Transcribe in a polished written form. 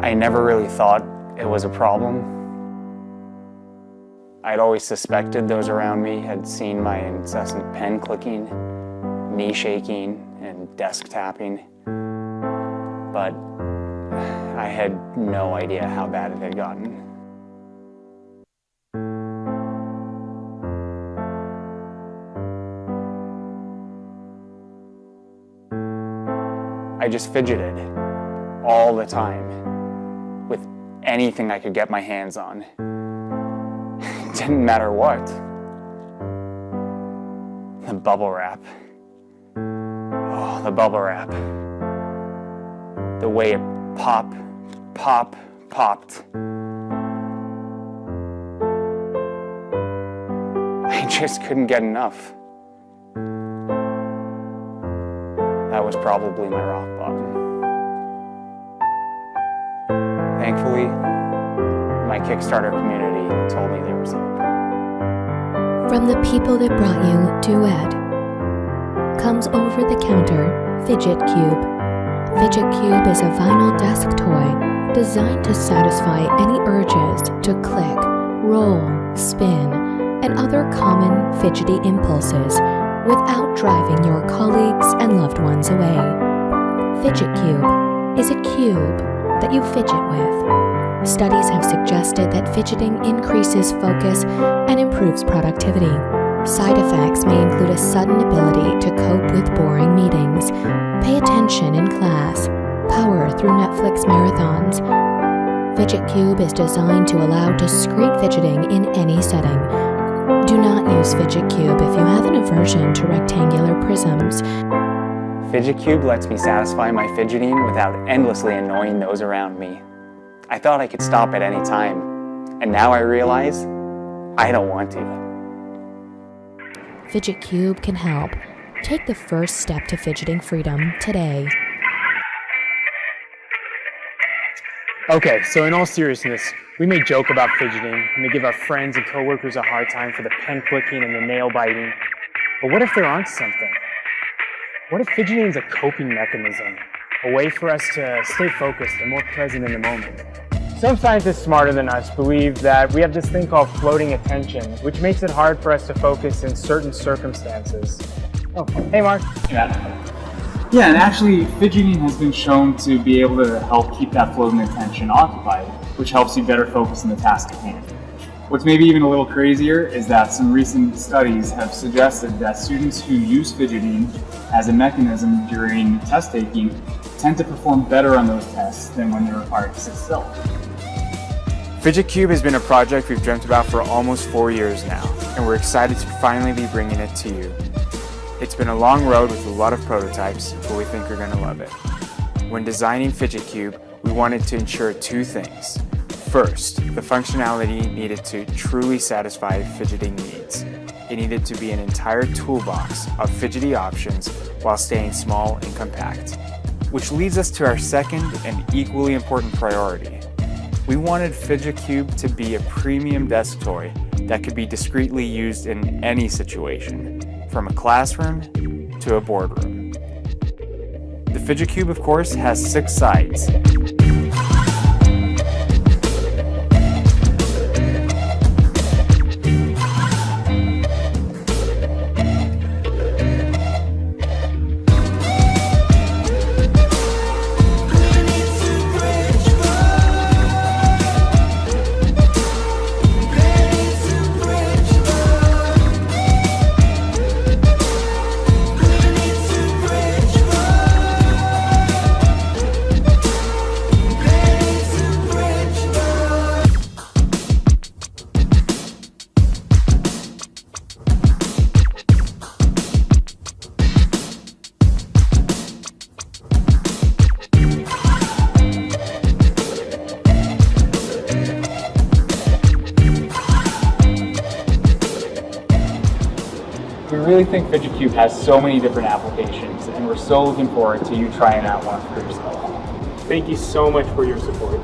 I never really thought it was a problem. I'd always suspected those around me had seen my incessant pen clicking, knee shaking, and desk tapping, but I had no idea how bad it had gotten. I just fidgeted all the time with anything I could get my hands on. It didn't matter what. The bubble wrap. Oh, the bubble wrap. The way it popped. I just couldn't get enough. That was probably my rock bottom. Thankfully, my Kickstarter community told me there was hope. From the people that brought you Duet comes over-the-counter Fidget Cube. Fidget Cube is a vinyl desk toy designed to satisfy any urges to click, roll, spin, and other common fidgety impulses without driving your colleagues and loved ones away. Fidget Cube is a cube that you fidget with. Studies have suggested that fidgeting increases focus and improves productivity. Side effects may include a sudden ability to cope with boring meetings, pay attention in class, power through Netflix marathons. Fidget Cube is designed to allow discrete fidgeting in any setting. Do not use Fidget Cube if you have an aversion to rectangular prisms. Fidget Cube lets me satisfy my fidgeting without endlessly annoying those around me. I thought I could stop at any time, and now I realize I don't want to. Fidget Cube can help. Take the first step to fidgeting freedom today. Okay, so in all seriousness, we may joke about fidgeting, and may give our friends and coworkers a hard time for the pen clicking and the nail biting. But what if there aren't something? What if fidgeting is a coping mechanism, a way for us to stay focused and more present in the moment? Some scientists smarter than us believe that we have this thing called floating attention, which makes it hard for us to focus in certain circumstances. Oh, hey Mark. Yeah, and actually fidgeting has been shown to be able to help keep that floating attention occupied, which helps you better focus on the task at hand. What's maybe even a little crazier is that some recent studies have suggested that students who use fidgeting as a mechanism during test taking tend to perform better on those tests than when they're required to sit still. Fidget Cube has been a project we've dreamt about for almost 4 years now, and we're excited to finally be bringing it to you. It's been a long road with a lot of prototypes, but we think you're going to love it. When designing Fidget Cube, we wanted to ensure 2 things. First, the functionality needed to truly satisfy fidgeting needs. It needed to be an entire toolbox of fidgety options while staying small and compact. Which leads us to our second and equally important priority. We wanted Fidget Cube to be a premium desk toy that could be discreetly used in any situation, from a classroom to a boardroom. The Fidget Cube, of course, has 6 sides. We really think Fidget Cube has so many different applications, and we're so looking forward to you trying out one for yourself. Thank you so much for your support.